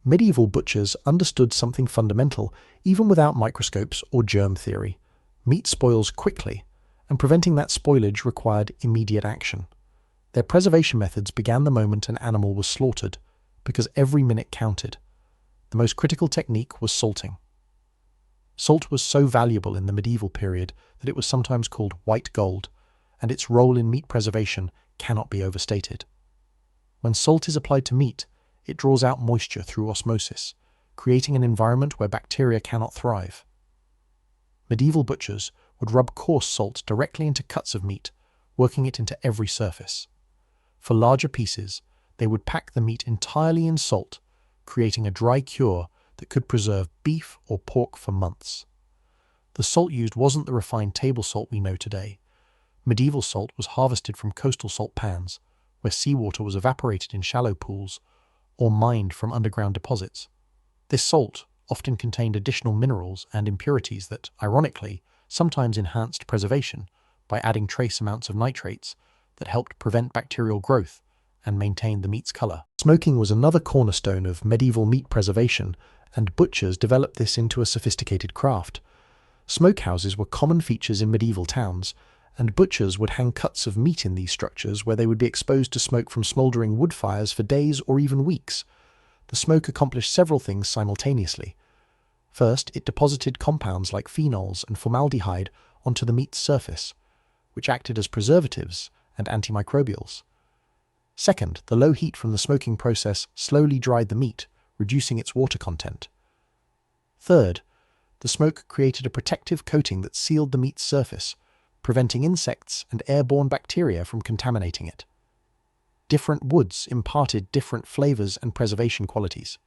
Medieval butchers understood something fundamental even without microscopes or germ theory. Meat spoils quickly, and preventing that spoilage required immediate action. Their preservation methods began the moment an animal was slaughtered, because every minute counted. The most critical technique was salting. Salt was so valuable in the medieval period that it was sometimes called white gold, and its role in meat preservation cannot be overstated. When salt is applied to meat, it draws out moisture through osmosis, creating an environment where bacteria cannot thrive. Medieval butchers would rub coarse salt directly into cuts of meat, working it into every surface. For larger pieces, they would pack the meat entirely in salt, creating a dry cure that could preserve beef or pork for months. The salt used wasn't the refined table salt we know today. Medieval salt was harvested from coastal salt pans, where seawater was evaporated in shallow pools or mined from underground deposits. This salt often contained additional minerals and impurities that, ironically, sometimes enhanced preservation by adding trace amounts of nitrates that helped prevent bacterial growth and maintain the meat's color. Smoking was another cornerstone of medieval meat preservation, and butchers developed this into a sophisticated craft. Smokehouses were common features in medieval towns, and butchers would hang cuts of meat in these structures where they would be exposed to smoke from smouldering wood fires for days or even weeks. The smoke accomplished several things simultaneously. First, it deposited compounds like phenols and formaldehyde onto the meat's surface, which acted as preservatives and antimicrobials. Second, the low heat from the smoking process slowly dried the meat, reducing its water content. Third, the smoke created a protective coating that sealed the meat's surface, preventing insects and airborne bacteria from contaminating it. Different woods imparted different flavors and preservation qualities.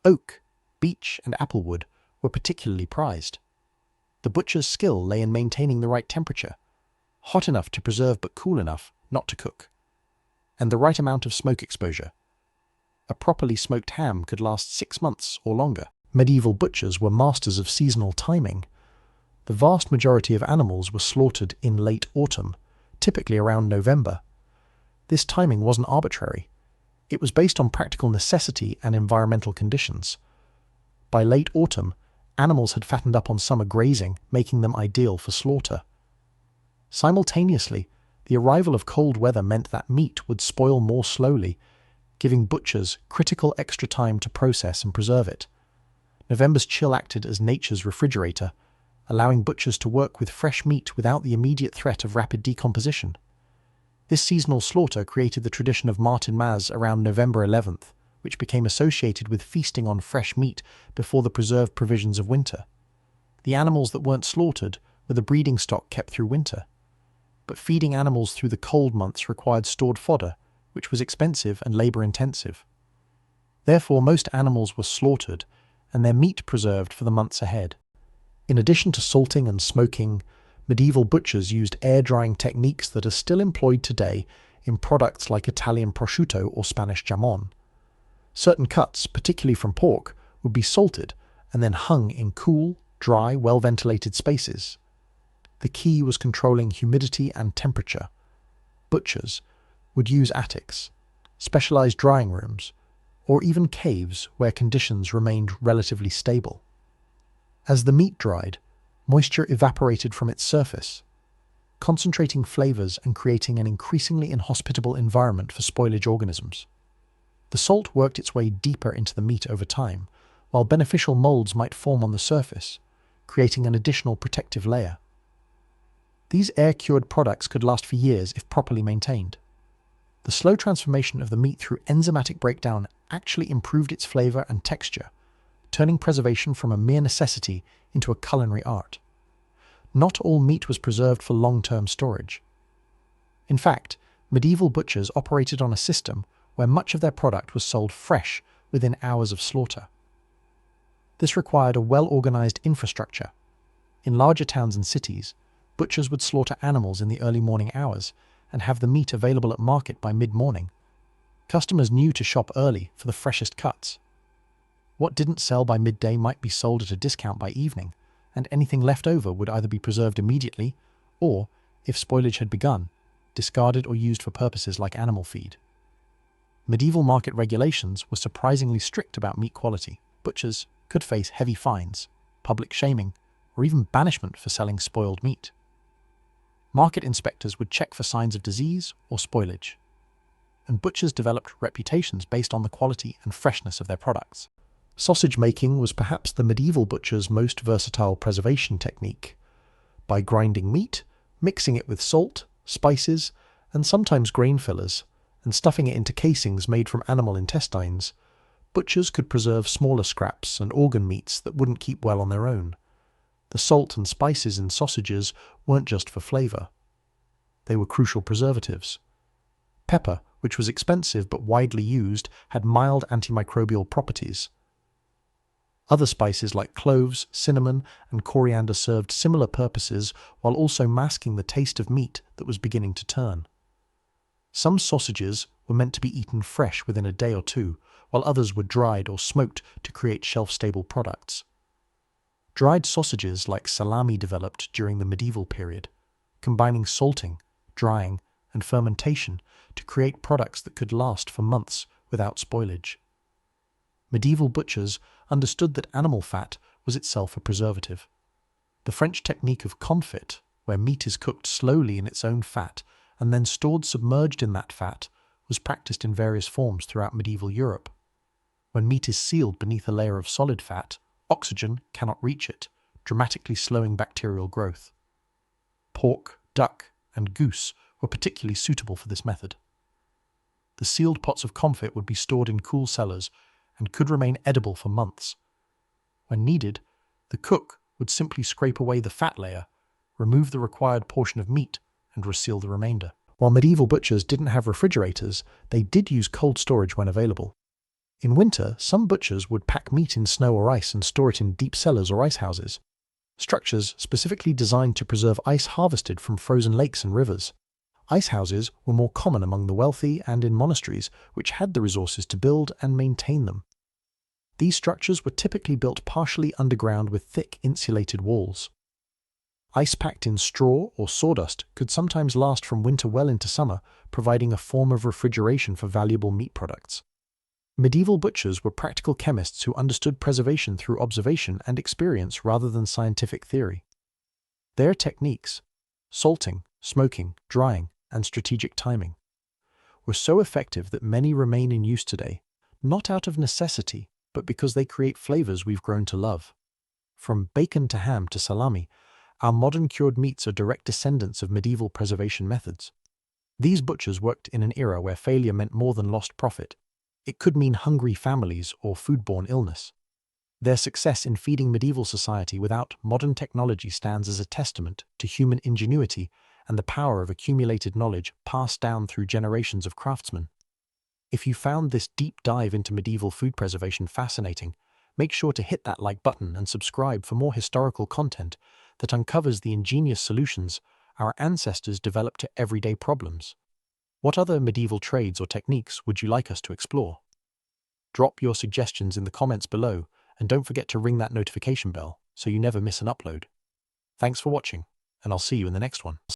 Oak, beech, and applewood were particularly prized. The butcher's skill lay in maintaining the right temperature, hot enough to preserve but cool enough not to cook, and the right amount of smoke exposure. A properly smoked ham could last 6 months or longer. Medieval butchers were masters of seasonal timing. The vast majority of animals were slaughtered in late autumn, typically around November. This timing wasn't arbitrary. It was based on practical necessity and environmental conditions. By late autumn, animals had fattened up on summer grazing, making them ideal for slaughter. Simultaneously, the arrival of cold weather meant that meat would spoil more slowly, giving butchers critical extra time to process and preserve it. November's chill acted as nature's refrigerator, allowing butchers to work with fresh meat without the immediate threat of rapid decomposition. This seasonal slaughter created the tradition of Martinmas around November 11th, which became associated with feasting on fresh meat before the preserved provisions of winter. The animals that weren't slaughtered were the breeding stock kept through winter. But feeding animals through the cold months required stored fodder, which was expensive and labor-intensive. Therefore, most animals were slaughtered and their meat preserved for the months ahead. In addition to salting and smoking, medieval butchers used air-drying techniques that are still employed today in products like Italian prosciutto or Spanish jamon. Certain cuts, particularly from pork, would be salted and then hung in cool, dry, well-ventilated spaces. The key was controlling humidity and temperature. Butchers would use attics, specialized drying rooms, or even caves where conditions remained relatively stable. As the meat dried, moisture evaporated from its surface, concentrating flavors and creating an increasingly inhospitable environment for spoilage organisms. The salt worked its way deeper into the meat over time, while beneficial molds might form on the surface, creating an additional protective layer. These air-cured products could last for years if properly maintained. The slow transformation of the meat through enzymatic breakdown actually improved its flavor and texture, turning preservation from a mere necessity into a culinary art. Not all meat was preserved for long-term storage. In fact, medieval butchers operated on a system where much of their product was sold fresh within hours of slaughter. This required a well-organized infrastructure. In larger towns and cities, butchers would slaughter animals in the early morning hours and have the meat available at market by mid-morning. Customers knew to shop early for the freshest cuts. What didn't sell by midday might be sold at a discount by evening, and anything left over would either be preserved immediately or, if spoilage had begun, discarded or used for purposes like animal feed. Medieval market regulations were surprisingly strict about meat quality. Butchers could face heavy fines, public shaming, or even banishment for selling spoiled meat. Market inspectors would check for signs of disease or spoilage, and butchers developed reputations based on the quality and freshness of their products. Sausage making was perhaps the medieval butcher's most versatile preservation technique. By grinding meat, mixing it with salt, spices, and sometimes grain fillers, and stuffing it into casings made from animal intestines, butchers could preserve smaller scraps and organ meats that wouldn't keep well on their own. The salt and spices in sausages weren't just for flavour. They were crucial preservatives. Pepper, which was expensive but widely used, had mild antimicrobial properties. Other spices like cloves, cinnamon, and coriander served similar purposes while also masking the taste of meat that was beginning to turn. Some sausages were meant to be eaten fresh within a day or two, while others were dried or smoked to create shelf-stable products. Dried sausages like salami developed during the medieval period, combining salting, drying, and fermentation to create products that could last for months without spoilage. Medieval butchers understood that animal fat was itself a preservative. The French technique of confit, where meat is cooked slowly in its own fat and then stored submerged in that fat, was practiced in various forms throughout medieval Europe. When meat is sealed beneath a layer of solid fat, oxygen cannot reach it, dramatically slowing bacterial growth. Pork, duck, and goose were particularly suitable for this method. The sealed pots of confit would be stored in cool cellars and could remain edible for months. When needed, the cook would simply scrape away the fat layer, remove the required portion of meat, and reseal the remainder. While medieval butchers didn't have refrigerators, they did use cold storage when available. In winter, some butchers would pack meat in snow or ice and store it in deep cellars or ice houses, structures specifically designed to preserve ice harvested from frozen lakes and rivers. Ice houses were more common among the wealthy and in monasteries, which had the resources to build and maintain them. These structures were typically built partially underground with thick insulated walls. Ice packed in straw or sawdust could sometimes last from winter well into summer, providing a form of refrigeration for valuable meat products. Medieval butchers were practical chemists who understood preservation through observation and experience rather than scientific theory. Their techniques, salting, smoking, drying, and strategic timing, were so effective that many remain in use today, not out of necessity, but because they create flavors we've grown to love. From bacon to ham to salami, our modern cured meats are direct descendants of medieval preservation methods. These butchers worked in an era where failure meant more than lost profit. It could mean hungry families or foodborne illness. Their success in feeding medieval society without modern technology stands as a testament to human ingenuity and the power of accumulated knowledge passed down through generations of craftsmen. If you found this deep dive into medieval food preservation fascinating, make sure to hit that like button and subscribe for more historical content that uncovers the ingenious solutions our ancestors developed to everyday problems. What other medieval trades or techniques would you like us to explore? Drop your suggestions in the comments below, and don't forget to ring that notification bell so you never miss an upload. Thanks for watching, and I'll see you in the next one.